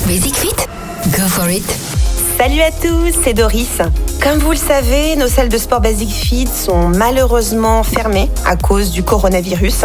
Basic Fit, go for it. Salut à tous, c'est Doris. Comme vous le savez, nos salles de sport Basic Fit sont malheureusement fermées à cause du coronavirus.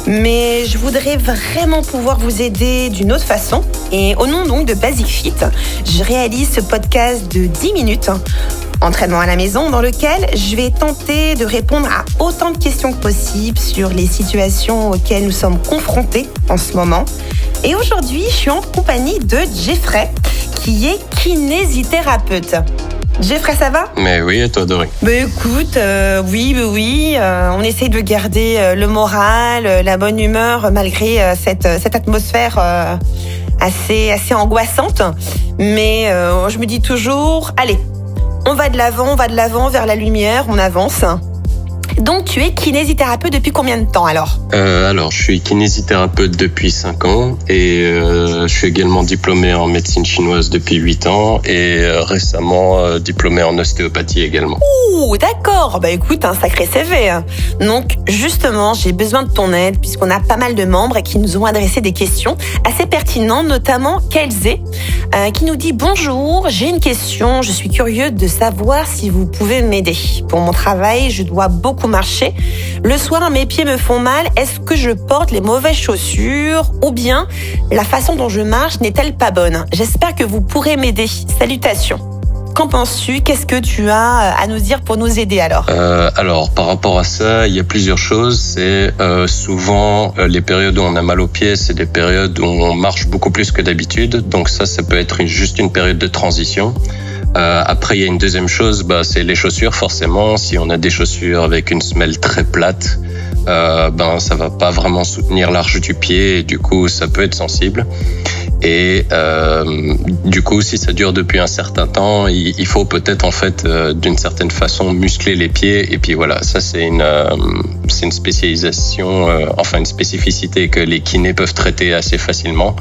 Mais je voudrais vraiment pouvoir vous aider d'une autre façon. Et au nom donc de Basic Fit, je réalise ce podcast de 10 minutes, entraînement à la maison, dans lequel je vais tenter de répondre à autant de questions que possible sur les situations auxquelles nous sommes confrontés en ce moment. Et aujourd'hui, je suis en compagnie de Jeffrey, qui est kinésithérapeute. Jeffrey, ça va ? Mais oui, et toi, Dory ? Écoute, oui. On essaye de garder le moral, la bonne humeur, malgré cette atmosphère assez angoissante. Mais je me dis toujours, allez, on va de l'avant vers la lumière, on avance. Donc, tu es kinésithérapeute depuis combien de temps alors ? Alors, je suis kinésithérapeute depuis 5 ans et je suis également diplômé en médecine chinoise depuis 8 ans et récemment diplômé en ostéopathie également. Ouh, d'accord. Écoute, un sacré CV. Donc, justement, j'ai besoin de ton aide puisqu'on a pas mal de membres qui nous ont adressé des questions assez pertinentes, notamment Kelzé, qui nous dit « Bonjour, j'ai une question. Je suis curieux de savoir si vous pouvez m'aider. Pour mon travail, je dois beaucoup marcher. Le soir, mes pieds me font mal. Est-ce que je porte les mauvaises chaussures ou bien la façon dont je marche n'est-elle pas bonne ? J'espère que vous pourrez m'aider. Salutations. » Qu'en penses-tu ? Qu'est-ce que tu as à nous dire pour nous aider alors ? Alors, par rapport à ça, il y a plusieurs choses. C'est souvent les périodes où on a mal aux pieds, c'est des périodes où on marche beaucoup plus que d'habitude. Donc ça peut être juste une période de transition. Après, il y a une deuxième chose, c'est les chaussures. Forcément, si on a des chaussures avec une semelle très plate, ça va pas vraiment soutenir l'arche du pied et du coup, ça peut être sensible. Et du coup, si ça dure depuis un certain temps, il faut peut-être en fait d'une certaine façon muscler les pieds. Et puis voilà, ça c'est une spécialisation, une spécificité que les kinés peuvent traiter assez facilement.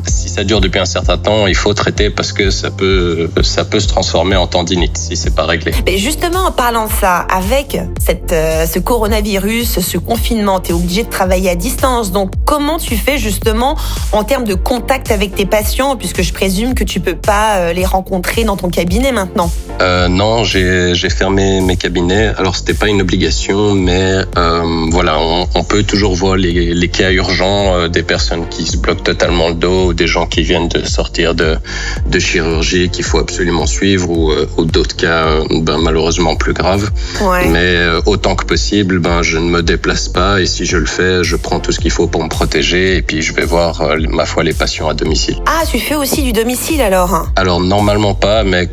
Si ça dure depuis un certain temps, il faut traiter parce que ça peut se transformer en tendinite si c'est pas réglé. Mais justement, en parlant de ça, avec ce coronavirus, ce confinement, tu es obligé de travailler à distance. Donc, comment tu fais justement en termes de contact avec tes patients, puisque je présume que tu peux pas les rencontrer dans ton cabinet maintenant ? Non, j'ai fermé mes cabinets. Alors, c'était pas une obligation, mais on peut toujours voir les cas urgents des personnes qui se bloquent totalement le dos ou des gens qui viennent de sortir de chirurgie qu'il faut absolument suivre ou d'autres cas malheureusement plus graves. Ouais. Mais autant que possible, je ne me déplace pas et si je le fais, je prends tout ce qu'il faut pour me protéger et puis je vais voir ma foi les patients à domicile. Ah, tu fais aussi du domicile alors ? Alors normalement pas, mais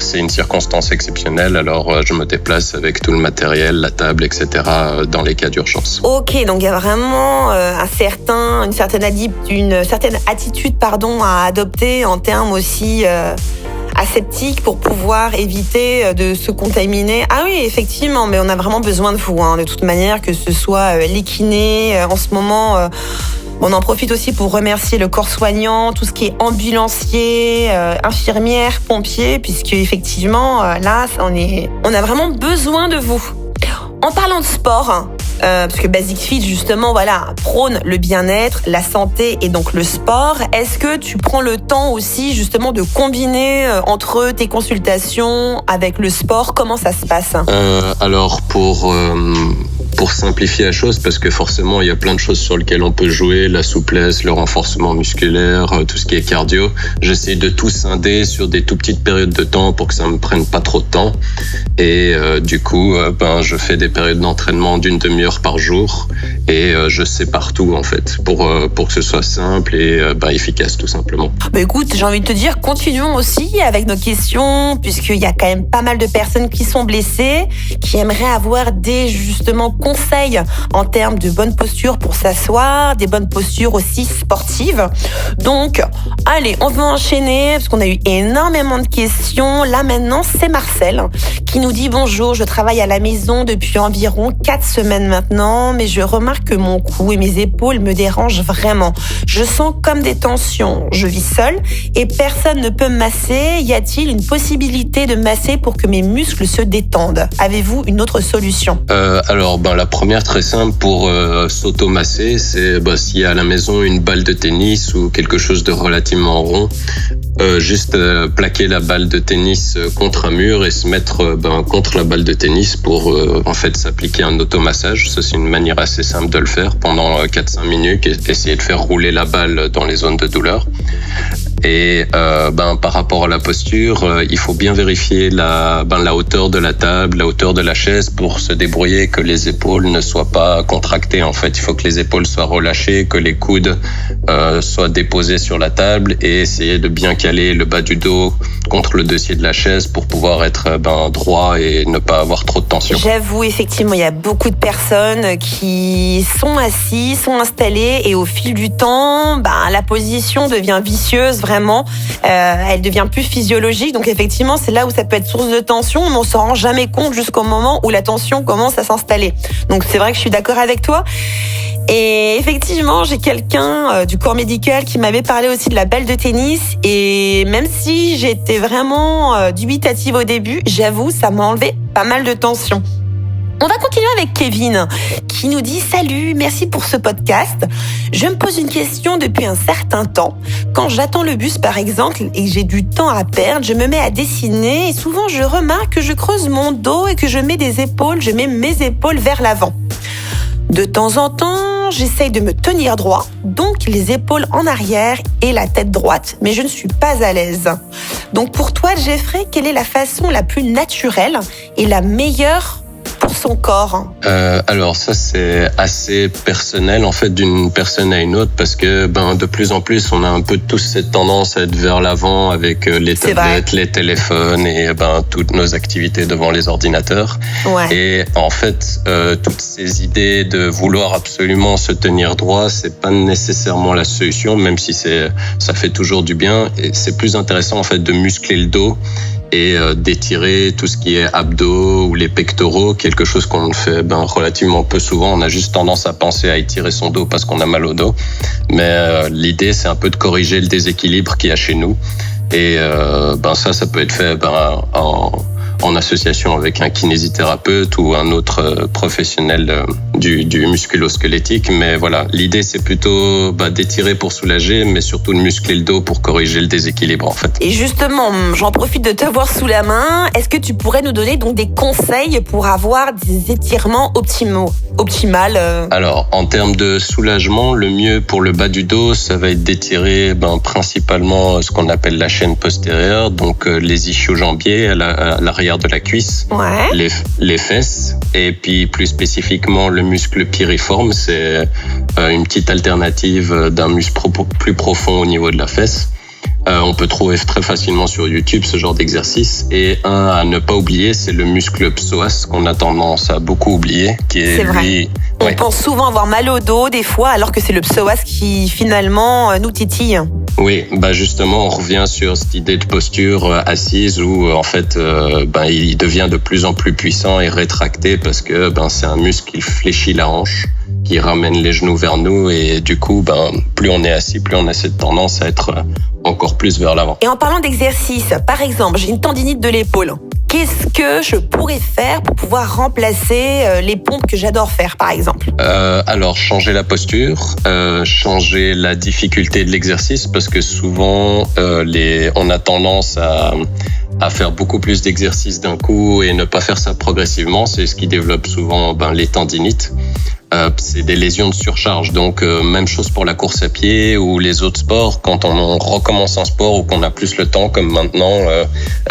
c'est une circonstance exceptionnelle, alors je me déplace avec tout le matériel, la table, etc. dans les cas d'urgence. Ok, donc il y a vraiment une certaine attitude à adopter en termes aussi aseptiques pour pouvoir éviter de se contaminer. Ah oui, effectivement, mais on a vraiment besoin de vous, de toute manière, que ce soit les kinés, en ce moment... On en profite aussi pour remercier le corps soignant, tout ce qui est ambulancier, infirmières, pompiers, puisque effectivement, là, on a vraiment besoin de vous. En parlant de sport, parce que Basic Fit, justement, prône le bien-être, la santé et donc le sport. Est-ce que tu prends le temps aussi, justement, de combiner entre tes consultations avec le sport ? Comment ça se passe ? Alors, pour simplifier la chose, parce que forcément, il y a plein de choses sur lesquelles on peut jouer, la souplesse, le renforcement musculaire, tout ce qui est cardio. J'essaie de tout scinder sur des tout petites périodes de temps pour que ça me prenne pas trop de temps. Et du coup, je fais des périodes d'entraînement d'une demi-heure par jour et je sépare tout en fait pour que ce soit simple et efficace tout simplement. Écoute, j'ai envie de te dire, continuons aussi avec nos questions puisqu'il y a quand même pas mal de personnes qui sont blessées, qui aimeraient avoir des justement conseils en termes de bonne posture pour s'asseoir, des bonnes postures aussi sportives. Donc, allez, on va enchaîner parce qu'on a eu énormément de questions. Là maintenant, c'est Marcel qui nous dit « Bonjour, je travaille à la maison depuis environ 4 semaines maintenant, mais je remarque que mon cou et mes épaules me dérangent vraiment. Je sens comme des tensions. Je vis seule et personne ne peut me masser. Y a-t-il une possibilité de masser pour que mes muscles se détendent ? Avez-vous une autre solution ? Alors, La première, très simple, pour s'automasser, c'est s'il y a à la maison une balle de tennis ou quelque chose de relativement rond, juste plaquer la balle de tennis contre un mur et se mettre contre la balle de tennis pour en fait s'appliquer un automassage. Ça, c'est une manière assez simple de le faire pendant 4-5 minutes et essayer de faire rouler la balle dans les zones de douleur. Et par rapport à la posture, il faut bien vérifier la hauteur de la table, la hauteur de la chaise pour se débrouiller que les épaules ne soient pas contractées. En fait, il faut que les épaules soient relâchées, que les coudes soient déposés sur la table et essayer de bien caler le bas du dos contre le dossier de la chaise pour pouvoir être droit et ne pas avoir trop de tension. J'avoue, effectivement, il y a beaucoup de personnes qui sont assis, sont installées et au fil du temps, la position devient vicieuse, vraiment. Elle devient plus physiologique. Donc effectivement, c'est là où ça peut être source de tension, mais on s'en rend jamais compte jusqu'au moment où la tension commence à s'installer. Donc c'est vrai que je suis d'accord avec toi. Et effectivement, j'ai quelqu'un du corps médical qui m'avait parlé aussi de la balle de tennis. Et même si j'étais vraiment dubitative au début, j'avoue, ça m'a enlevé pas mal de tension. On va continuer avec Kevin qui nous dit « Salut, merci pour ce podcast. Je me pose une question depuis un certain temps. Quand j'attends le bus par exemple et que j'ai du temps à perdre, je me mets à dessiner et souvent je remarque que je creuse mon dos et que je mets mes épaules vers l'avant. De temps en temps, j'essaye de me tenir droit, donc les épaules en arrière et la tête droite, mais je ne suis pas à l'aise. Donc pour toi, Jeffrey, quelle est la façon la plus naturelle et la meilleure pour son corps? Alors ça, c'est assez personnel en fait d'une personne à une autre parce que de plus en plus on a un peu tous cette tendance à être vers l'avant avec les tablettes, les téléphones et toutes nos activités devant les ordinateurs. Ouais. Et en fait toutes ces idées de vouloir absolument se tenir droit, c'est pas nécessairement la solution, même si ça fait toujours du bien. Et c'est plus intéressant en fait de muscler le dos et d'étirer tout ce qui est abdos ou les pectoraux, quelque chose qu'on fait relativement peu souvent. On a juste tendance à penser à étirer son dos parce qu'on a mal au dos. Mais l'idée, c'est un peu de corriger le déséquilibre qu'il y a chez nous. Et ça peut être fait en association avec un kinésithérapeute ou un autre professionnel du musculo-squelettique. Mais voilà, l'idée, c'est plutôt d'étirer pour soulager, mais surtout de muscler le dos pour corriger le déséquilibre, en fait. Et justement, j'en profite de te voir sous la main. Est-ce que tu pourrais nous donner donc des conseils pour avoir des étirements optimales? Alors, en termes de soulagement, le mieux pour le bas du dos, ça va être d'étirer principalement ce qu'on appelle la chaîne postérieure, donc les ischio-jambiers à l'arrière de la cuisse, ouais. les fesses, et puis plus spécifiquement le muscle piriforme, c'est une petite alternative d'un muscle plus profond au niveau de la fesse. On peut trouver très facilement sur YouTube ce genre d'exercice. Et un à ne pas oublier, c'est le muscle psoas qu'on a tendance à beaucoup oublier, qui est lui. On pense souvent avoir mal au dos des fois, alors que c'est le psoas qui finalement nous titille. Oui, justement, on revient sur cette idée de posture assise où en fait, il devient de plus en plus puissant et rétracté parce que c'est un muscle qui fléchit la hanche, qui ramène les genoux vers nous et du coup, plus on est assis, plus on a cette tendance à être encore plus vers l'avant. Et en parlant d'exercice, par exemple, j'ai une tendinite de l'épaule. Qu'est-ce que je pourrais faire pour pouvoir remplacer les pompes que j'adore faire, par exemple? Alors, changer la posture, changer la difficulté de l'exercice, parce que souvent, on a tendance à faire beaucoup plus d'exercices d'un coup et ne pas faire ça progressivement. C'est ce qui développe souvent les tendinites. C'est des lésions de surcharge. Donc, même chose pour la course à pied ou les autres sports. Quand on recommence un sport ou qu'on a plus le temps, comme maintenant,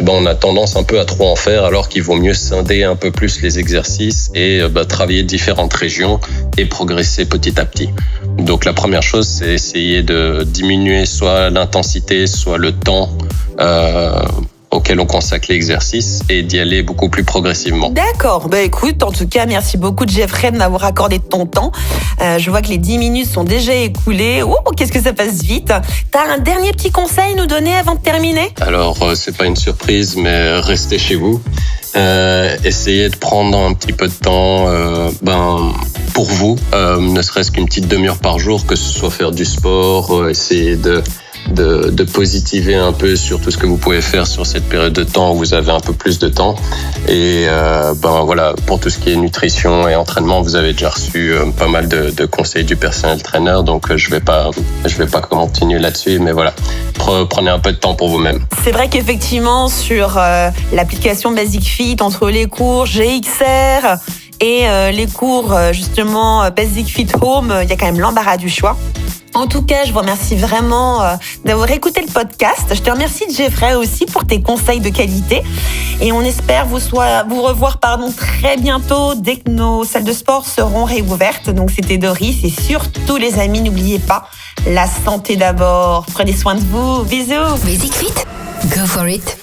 on a tendance un peu à trop en faire, alors qu'il vaut mieux scinder un peu plus les exercices et travailler différentes régions et progresser petit à petit. Donc, la première chose, c'est essayer de diminuer soit l'intensité, soit le temps auquel on consacre l'exercice et d'y aller beaucoup plus progressivement. D'accord. Écoute, en tout cas, merci beaucoup Jeffrey de m'avoir accordé de ton temps. Je vois que les 10 minutes sont déjà écoulées. Oh, qu'est-ce que ça passe vite. T'as un dernier petit conseil à nous donner avant de terminer? Alors, c'est pas une surprise, mais restez chez vous. Essayez de prendre un petit peu de temps pour vous, ne serait-ce qu'une petite demi-heure par jour, que ce soit faire du sport, essayer de positiver un peu sur tout ce que vous pouvez faire sur cette période de temps où vous avez un peu plus de temps. Et voilà, pour tout ce qui est nutrition et entraînement, vous avez déjà reçu pas mal de conseils du personnel trainer, donc je vais pas continuer là-dessus, mais voilà, prenez un peu de temps pour vous-même. C'est vrai qu'effectivement sur l'application Basic Fit, entre les cours GXR et les cours justement Basic Fit Home, il y a quand même l'embarras du choix. En tout cas, je vous remercie vraiment d'avoir écouté le podcast. Je te remercie, Jeffrey, aussi pour tes conseils de qualité. Et on espère vous revoir très bientôt dès que nos salles de sport seront réouvertes. Donc, c'était Doris. Et surtout, les amis, n'oubliez pas, la santé d'abord. Prenez soin de vous. Bisous. Basic Fit, go for it.